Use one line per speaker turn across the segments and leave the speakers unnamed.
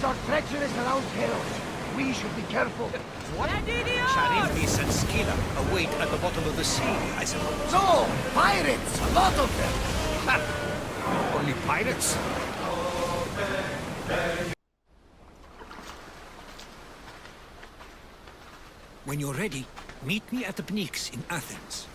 Greeks are treacherous around heroes. We should be careful.
What? Charybdis and Scylla await at the bottom of the sea, I suppose.
No! Pirates! A lot of them!
Ha! Only pirates? When you're ready, meet me at the Pnyx in Athens.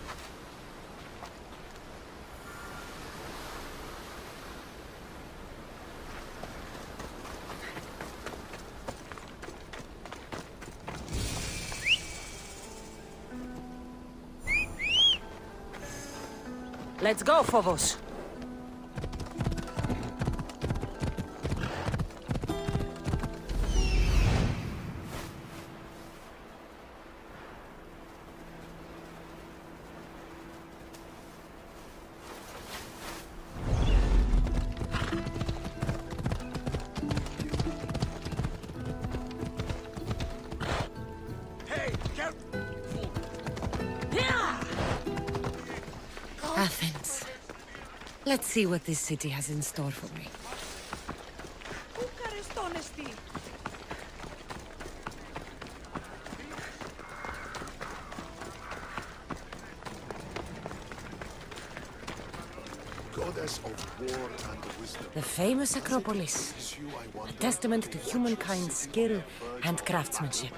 Let's go, Phobos.
Hey, careful!
Athens. Let's see what this city has in store for me.
Goddess of war and wisdom.
The famous Acropolis. A testament to humankind's skill and craftsmanship.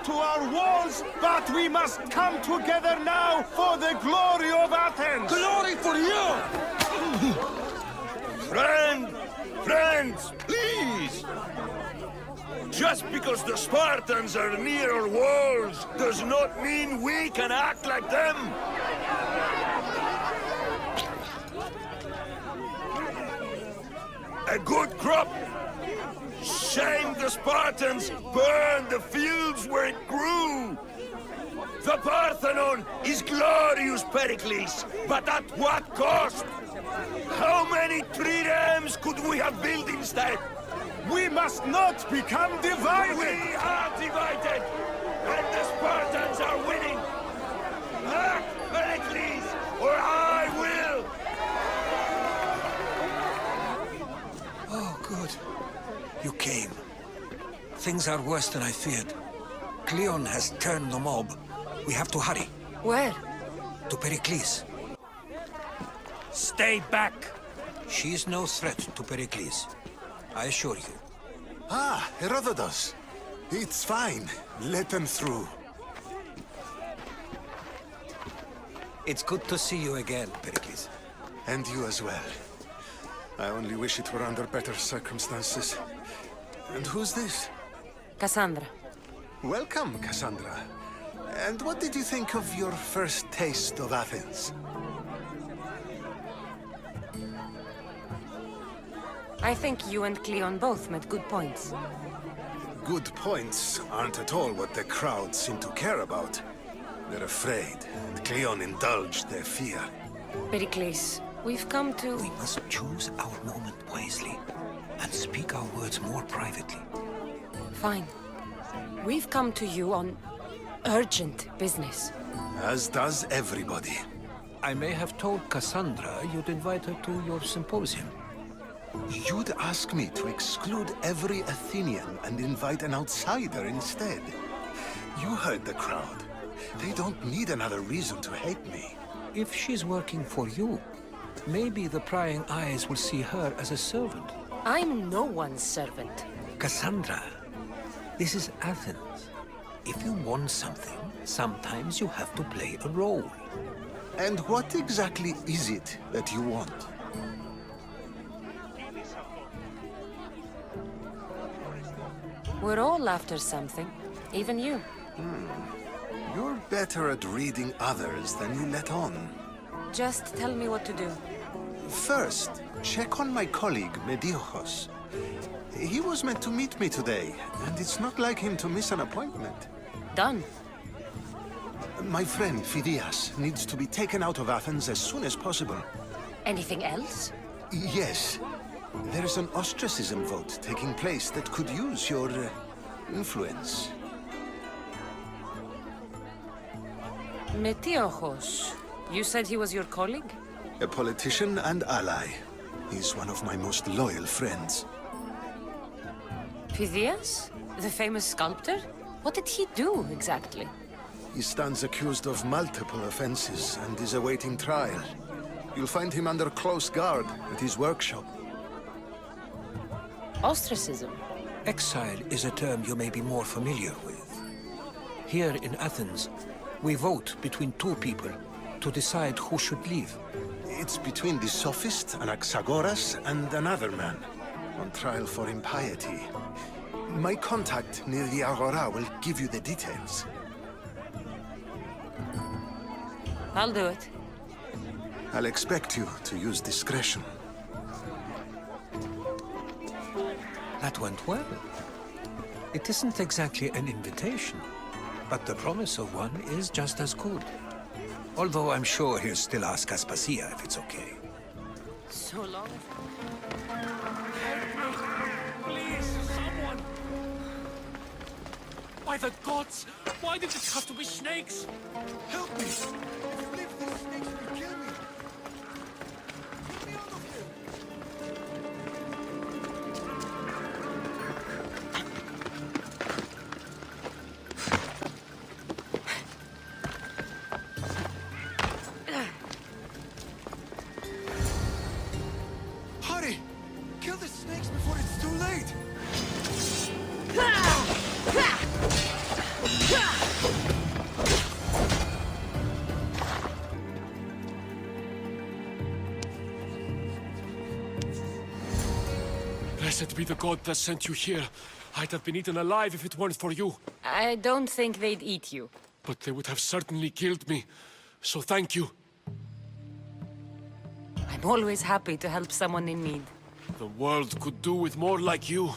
To our walls, but we must come together now for the glory of Athens!
Glory for you!
Friends, please! Just because the Spartans are near our walls does not mean we can act like them! A good crop! Shame the Spartans burned the fields where it grew! The Parthenon is glorious, Pericles, but at what cost? How many triremes could we have built instead?
We must not become divided!
We are divided, and the Spartans are winning! Act, Pericles, or I will!
Oh, good. You came. Things are worse than I feared. Cleon has turned the mob. We have to hurry.
Where?
To Pericles. Stay back! She is no threat to Pericles. I assure you.
Ah, Herodotus. It's fine. Let them through.
It's good to see you again, Pericles.
And you as well. I only wish it were under better circumstances. And who's this?
Cassandra.
Welcome, Cassandra. And what did you think of your first taste of Athens?
I think you and Cleon both made good points.
Good points aren't at all what the crowd seem to care about. They're afraid, and Cleon indulged their fear.
Pericles, we've come to...
We must choose our moment wisely, and speak our words more privately.
Fine. We've come to you on urgent business.
As does everybody.
I may have told Cassandra you'd invite her to your symposium.
You'd ask me to exclude every Athenian and invite an outsider instead. You heard the crowd. They don't need another reason to hate me.
If she's working for you, maybe the prying eyes will see her as a servant.
I'm no one's servant.
Cassandra, this is Athens. If you want something, sometimes you have to play a role.
And what exactly is it that you want?
We're all after something, even you.
You're better at reading others than you let on.
Just tell me what to do.
First, check on my colleague, Mediocos. He was meant to meet me today, and it's not like him to miss an appointment.
Done.
My friend, Phidias, needs to be taken out of Athens as soon as possible.
Anything else?
Yes. There's an ostracism vote taking place that could use your influence.
Metiochos. You said he was your colleague?
A politician and ally. He's one of my most loyal friends.
Phidias? The famous sculptor? What did he do, exactly?
He stands accused of multiple offenses and is awaiting trial. You'll find him under close guard at his workshop.
Ostracism?
Exile is a term you may be more familiar with. Here in Athens, we vote between two people to decide who should leave.
It's between the sophist, Anaxagoras, and another man, on trial for impiety. My contact near the Agora will give you the details.
I'll do it.
I'll expect you to use discretion.
That went well. It isn't exactly an invitation, but the promise of one is just as good. Although I'm sure he'll still ask Aspasia if it's okay.
So long.
Please, someone! By the gods! Why did it have to be snakes?
Help me! If you leave these snakes, will kill me! Get me out of here! Hurry! Kill the snakes before it's too late!
Blessed be the god that sent you here. I'd have been eaten alive if it weren't for you.
I don't think they'd eat you.
But they would have certainly killed me. So thank you.
I'm always happy to help someone in need.
The world could do with more like you.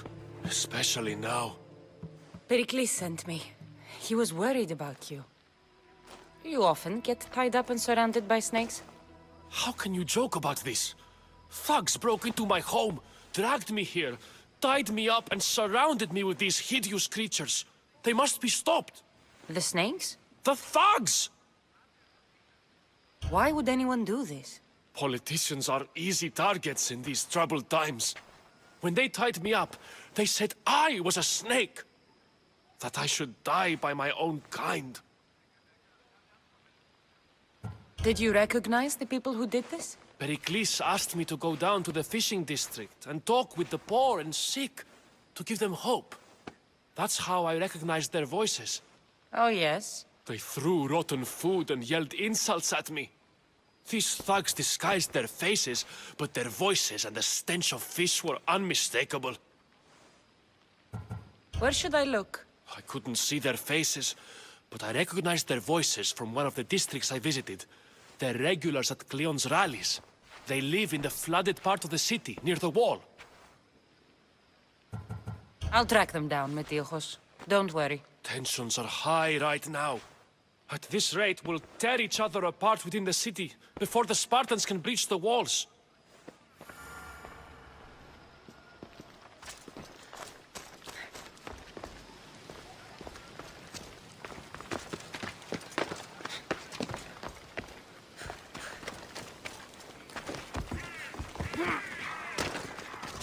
Especially now.
Pericles sent me. He was worried about you. You often get tied up and surrounded by snakes?
How can you joke about this? Thugs broke into my home, dragged me here, tied me up and surrounded me with these hideous creatures. They must be stopped.
The snakes?
The thugs!
Why would anyone do this?
Politicians are easy targets in these troubled times. When they tied me up, they said I was a snake. That I should die by my own kind.
Did you recognize the people who did this?
Pericles asked me to go down to the fishing district and talk with the poor and sick, to give them hope. That's how I recognized their voices.
Oh, yes.
They threw rotten food and yelled insults at me. These thugs disguised their faces, but their voices and the stench of fish were unmistakable.
Where should I look?
I couldn't see their faces, but I recognized their voices from one of the districts I visited. They're regulars at Cleon's rallies. They live in the flooded part of the city, near the wall.
I'll track them down, Metiochos. Don't worry.
Tensions are high right now. At this rate, we'll tear each other apart within the city, before the Spartans can breach the walls.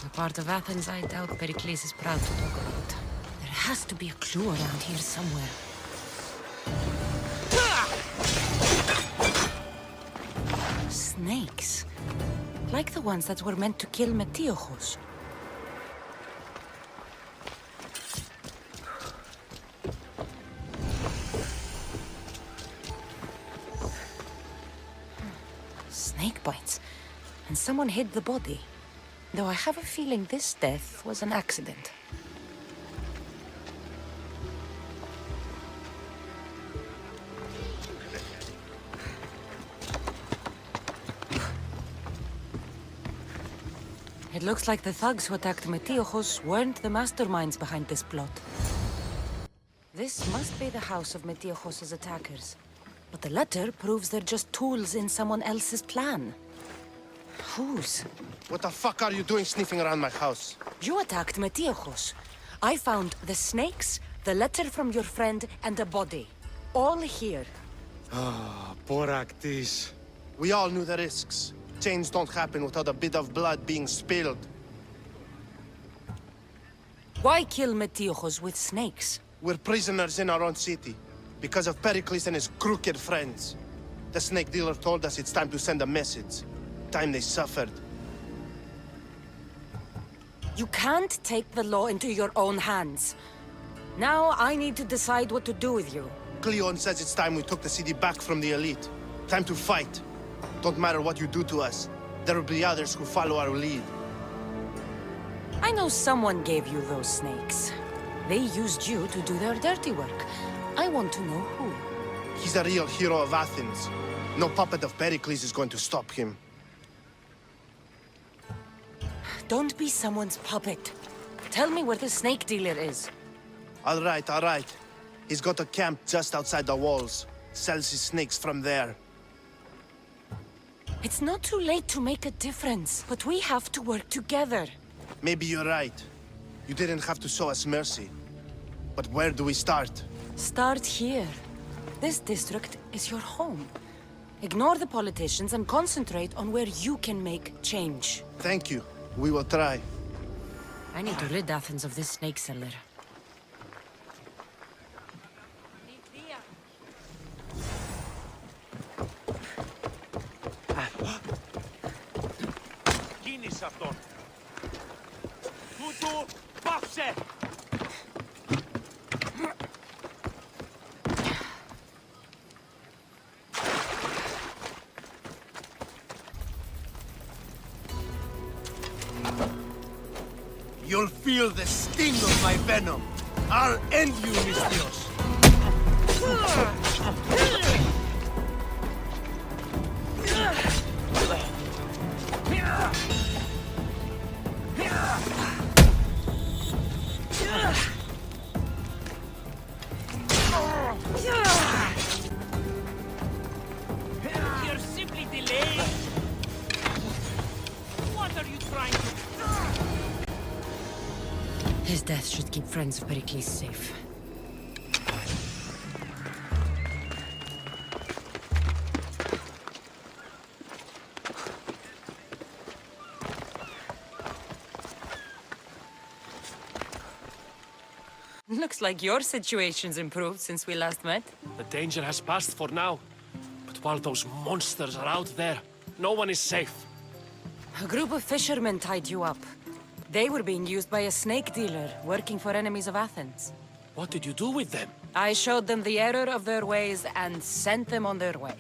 The part of Athens I doubt Pericles is proud to talk about. There has to be a clue around here somewhere. Snakes. Like the ones that were meant to kill Metiochos. Snake bites. And someone hid the body. Though I have a feeling this death was an accident. It looks like the thugs who attacked Metiochos weren't the masterminds behind this plot. This must be the house of Metiochos' attackers. But the letter proves they're just tools in someone else's plan. Whose?
What the fuck are you doing sniffing around my house?
You attacked Metiochos. I found the snakes, the letter from your friend, and a body. All here.
Boraktis. We all knew the risks. Change don't happen without a bit of blood being spilled.
Why kill Metiochos with snakes?
We're prisoners in our own city. Because of Pericles and his crooked friends. The snake dealer told us it's time to send a message. Time they suffered.
You can't take the law into your own hands. Now I need to decide what to do with you.
Cleon says it's time we took the city back from the elite. Time to fight. Don't matter what you do to us. There will be others who follow our lead.
I know someone gave you those snakes. They used you to do their dirty work. I want to know who.
He's a real hero of Athens. No puppet of Pericles is going to stop him.
Don't be someone's puppet. Tell me where the snake dealer is.
All right. He's got a camp just outside the walls. Sells his snakes from there.
It's not too late to make a difference, but we have to work together.
Maybe you're right. You didn't have to show us mercy. But where do we start?
Start here. This district is your home. Ignore the politicians and concentrate on where you can make change.
Thank you. We will try.
I need to rid Athens of this snake seller.
Κίνησε αυτόν. Τούτου, πάψε!
You'll feel the sting of my venom. I'll end you, Mistios.
You're simply delaying. What are you trying to do?
His death should keep friends of Pericles safe. Looks like your situation's improved since we last met.
The danger has passed for now. But while those monsters are out there, no one is safe.
A group of fishermen tied you up. They were being used by a snake dealer, working for enemies of Athens.
What did you do with them?
I showed them the error of their ways and sent them on their way.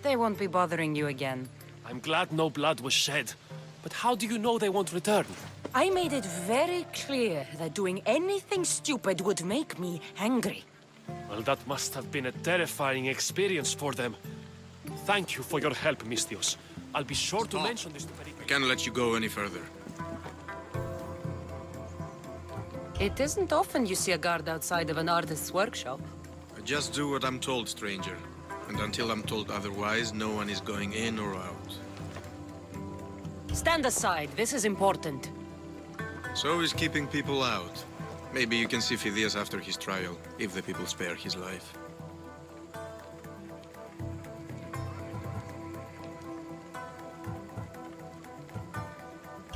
They won't be bothering you again.
I'm glad no blood was shed. But how do you know they won't return?
I made it very clear that doing anything stupid would make me angry.
Well, that must have been a terrifying experience for them. Thank you for your help, Mistios. I'll be sure to mention this to Pericles.
I can't let you go any further.
It isn't often you see a guard outside of an artist's workshop.
I just do what I'm told, stranger. And until I'm told otherwise, no one is going in or out.
Stand aside, this is important.
So is keeping people out. Maybe you can see Phidias after his trial, if the people spare his life.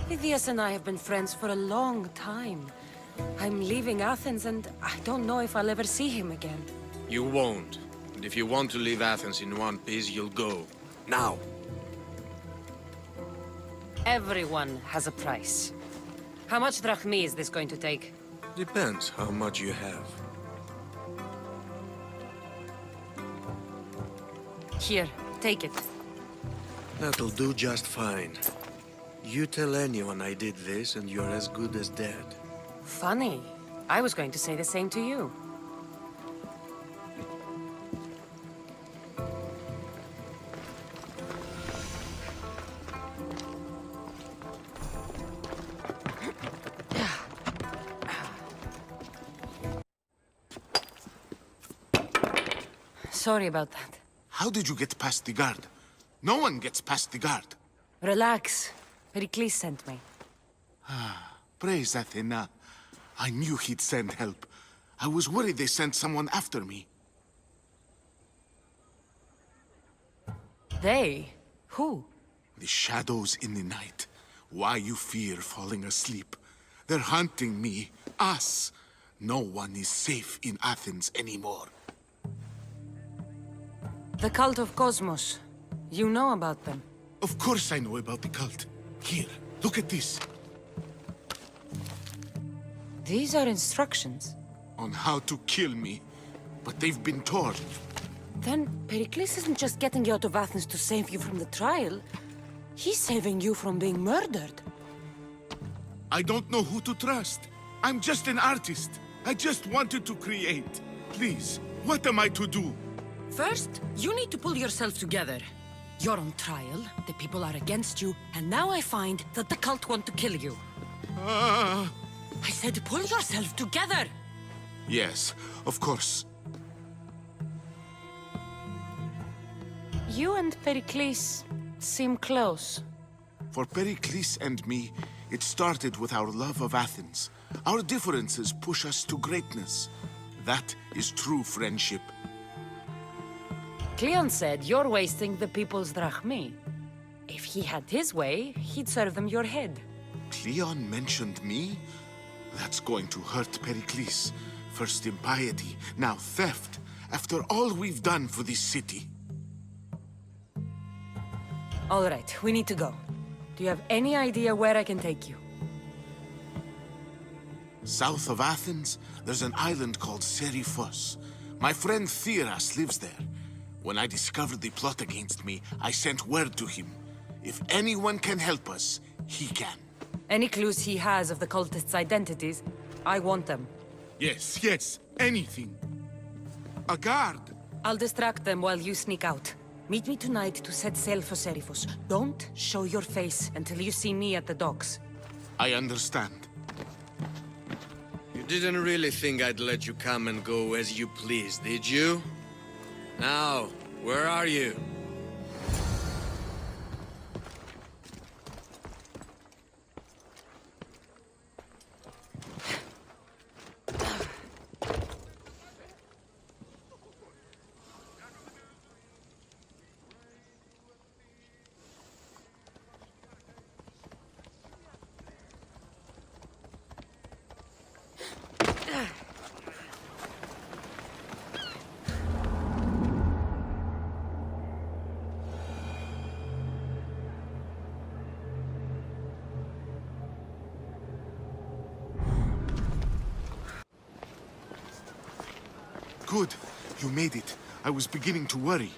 Phidias and I have been friends for a long time. I'm leaving Athens and I don't know if I'll ever see him again.
You won't. And if you want to leave Athens in one piece, you'll go. Now.
Everyone has a price. How much drachmi is this going to take?
Depends how much you have.
Here, take it.
That'll do just fine. You tell anyone I did this and you're as good as dead.
Funny. I was going to say the same to you. Sorry about that.
How did you get past the guard? No one gets past the guard.
Relax. Pericles sent me.
Praise Athena. I knew he'd send help. I was worried they sent someone after me.
They? Who?
The shadows in the night. Why you fear falling asleep? They're hunting me. Us. No one is safe in Athens anymore.
The cult of Cosmos. You know about them.
Of course I know about the cult. Here, look at this.
These are instructions.
On how to kill me. But they've been torn.
Then Pericles isn't just getting you out of Athens to save you from the trial. He's saving you from being murdered.
I don't know who to trust. I'm just an artist. I just wanted to create. Please, what am I to do?
First, you need to pull yourself together. You're on trial, the people are against you, and now I find that the cult want to kill you. I said pull yourself together!
Yes, of course.
You and Pericles seem close.
For Pericles and me, it started with our love of Athens. Our differences push us to greatness. That is true friendship.
Cleon said you're wasting the people's drachmi. If he had his way, he'd serve them your head.
Cleon mentioned me? That's going to hurt Pericles. First impiety, now theft. After all we've done for this city.
All right, we need to go. Do you have any idea where I can take you?
South of Athens, there's an island called Seriphos. My friend Theras lives there. When I discovered the plot against me, I sent word to him. If anyone can help us, he can.
Any clues he has of the cultists' identities, I want them.
Yes, yes, anything. A guard.
I'll distract them while you sneak out. Meet me tonight to set sail for Seriphos. Don't show your face until you see me at the docks.
I understand.
You didn't really think I'd let you come and go as you please, did you? Now, where are you?
Good. You made it. I was beginning to worry.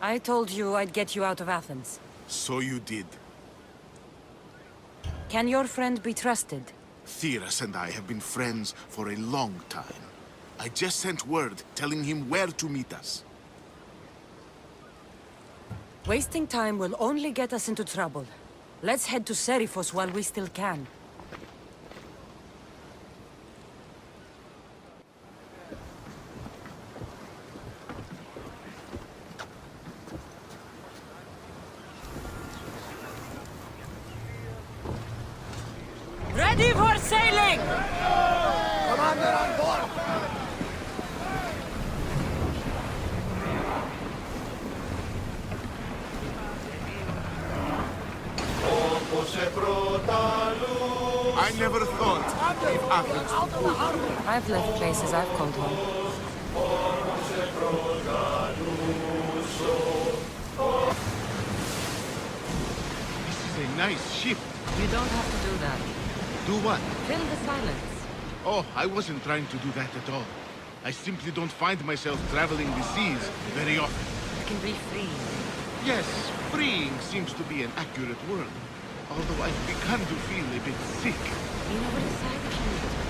I told you I'd get you out of Athens.
So you did.
Can your friend be trusted?
Theras and I have been friends for a long time. I just sent word telling him where to meet us.
Wasting time will only get us into trouble. Let's head to Seriphos while we still can. Ready for sailing!
Commander on board! I never thought if Athens...
I've left places I've called home.
This is a nice ship.
You don't have to do that.
Do what?
Fill the silence.
Oh, I wasn't trying to do that at all. I simply don't find myself traveling the seas very often.
It can be freeing.
Yes, freeing seems to be an accurate word. Although I've begun to feel a bit sick.
You never decided you needed to.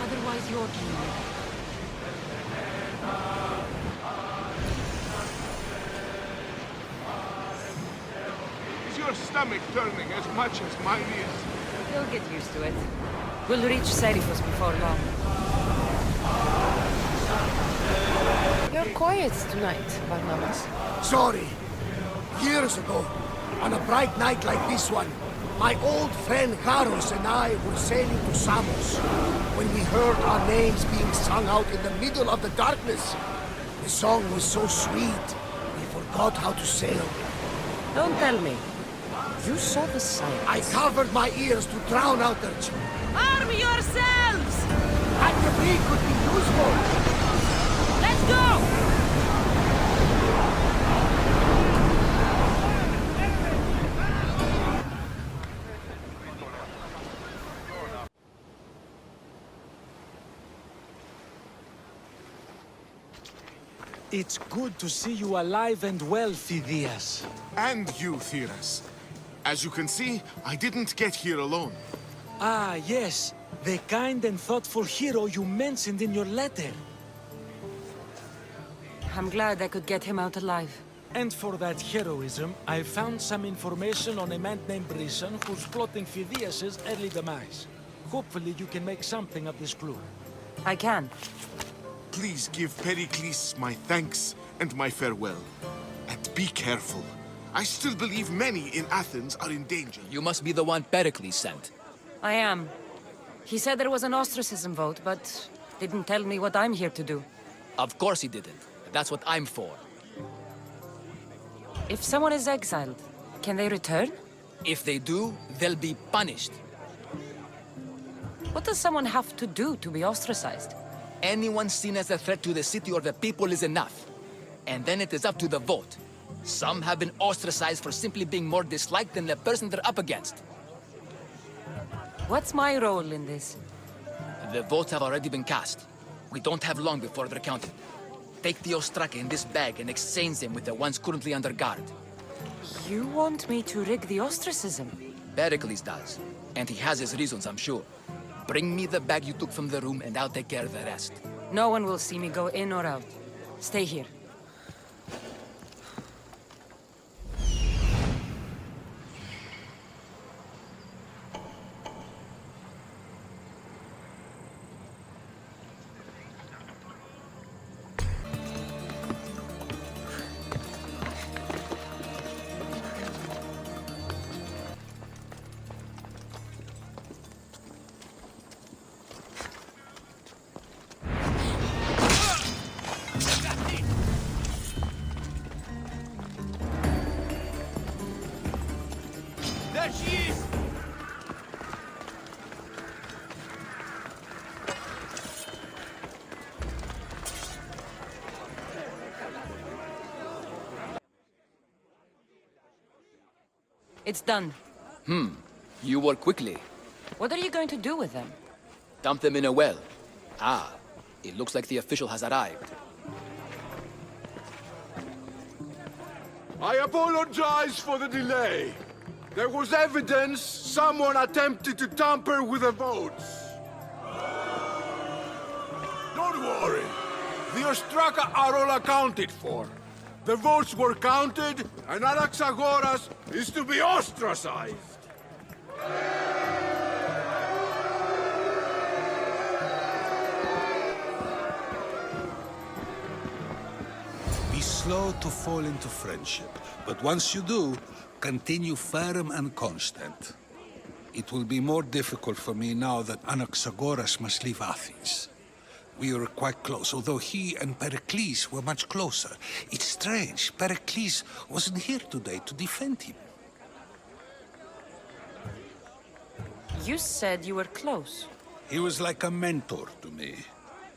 Otherwise, you're king.
Is your stomach turning as much as mine is?
You'll get used to it. We'll reach Serifos before long.
You're quiet tonight, Barnabas.
Sorry. Years ago, on a bright night like this one, my old friend Karos and I were sailing to Samos when we heard our names being sung out in the middle of the darkness. The song was so sweet, we forgot how to sail.
Don't tell me. You saw the signs.
I covered my ears to drown out their
Arm yourselves!
That debris could be useful.
Let's go!
It's good to see you alive and well, Phidias.
And you, Theras. As you can see, I didn't get here alone.
Ah, yes. The kind and thoughtful hero you mentioned in your letter.
I'm glad I could get him out alive.
And for that heroism, I found some information on a man named Brisson who's plotting Phidias' early demise. Hopefully you can make something of this clue.
I can.
Please give Pericles my thanks and my farewell. And be careful. I still believe many in Athens are in danger.
You must be the one Pericles sent.
I am. He said there was an ostracism vote, but didn't tell me what I'm here to do.
Of course he didn't. That's what I'm for.
If someone is exiled, can they return?
If they do, they'll be punished.
What does someone have to do to be ostracized?
Anyone seen as a threat to the city or the people is enough. And then it is up to the vote. Some have been ostracized for simply being more disliked than the person they're up against.
What's my role in this?
The votes have already been cast. We don't have long before they're counted. Take the ostraka in this bag and exchange them with the ones currently under guard.
You want me to rig the ostracism?
Pericles does. And he has his reasons, I'm sure. Bring me the bag you took from the room and I'll take care of the rest.
No one will see me go in or out. Stay here.
There she is!
It's done.
You work quickly.
What are you going to do with them?
Dump them in a well. Ah, it looks like the official has arrived.
I apologize for the delay. There was evidence someone attempted to tamper with the votes. Don't worry. The ostraka are all accounted for. The votes were counted, and Anaxagoras is to be ostracized.
Be slow to fall into friendship, but once you do, continue firm and constant. It will be more difficult for me now that Anaxagoras must leave Athens. We were quite close, although he and Pericles were much closer. It's strange, Pericles wasn't here today to defend him.
You said you were close.
He was like a mentor to me.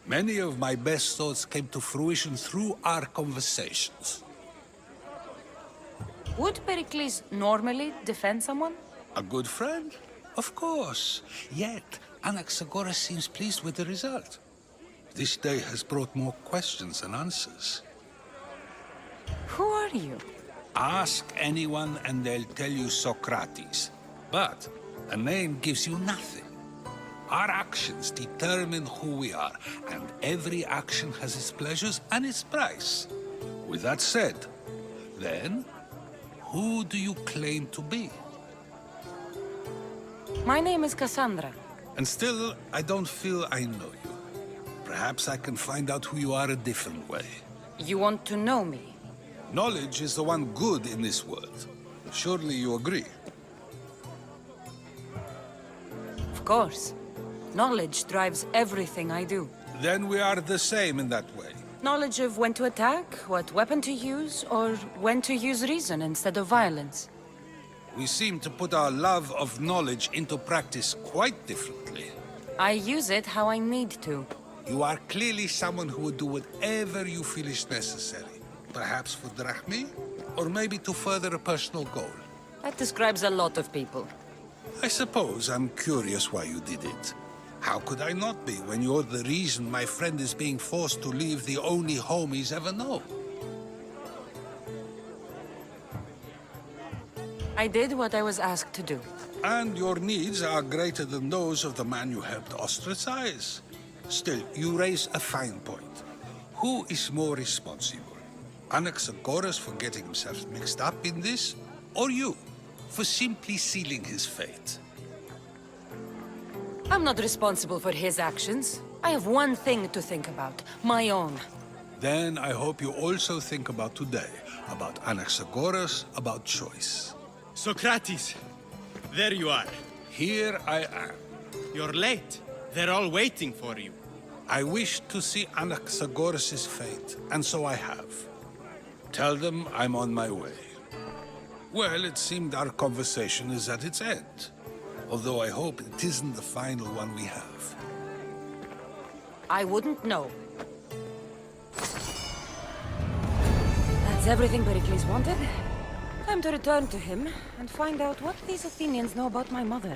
Many of my best thoughts came to fruition through our conversations.
Would Pericles normally defend someone?
A good friend? Of course. Yet, Anaxagoras seems pleased with the result. This day has brought more questions than answers.
Who are you?
Ask anyone and they'll tell you Socrates. But a name gives you nothing. Our actions determine who we are, and every action has its pleasures and its price. With that said, then, who do you claim to be?
My name is Cassandra.
And still, I don't feel I know you. Perhaps I can find out who you are a different way.
You want to know me?
Knowledge is the one good in this world. Surely you agree?
Of course. Knowledge drives everything I do.
Then we are the same in that way.
Knowledge of when to attack, what weapon to use, or when to use reason instead of violence.
We seem to put our love of knowledge into practice quite differently.
I use it how I need to.
You are clearly someone who would do whatever you feel is necessary. Perhaps for drachmi, or maybe to further a personal goal.
That describes a lot of people.
I suppose I'm curious why you did it. How could I not be when you're the reason my friend is being forced to leave the only home he's ever known?
I did what I was asked to do.
And your needs are greater than those of the man you helped ostracize. Still, you raise a fine point. Who is more responsible? Anaxagoras for getting himself mixed up in this, or you for simply sealing his fate?
I'm not responsible for his actions. I have one thing to think about, my own.
Then I hope you also think about today, about Anaxagoras, about choice.
Socrates, there you are.
Here I am.
You're late. They're all waiting for you.
I wish to see Anaxagoras' fate, and so I have. Tell them I'm on my way. Well, it seemed our conversation is at its end. Although I hope it isn't the final one we have.
I wouldn't know. That's everything Pericles wanted. Time to return to him and find out what these Athenians know about my mother.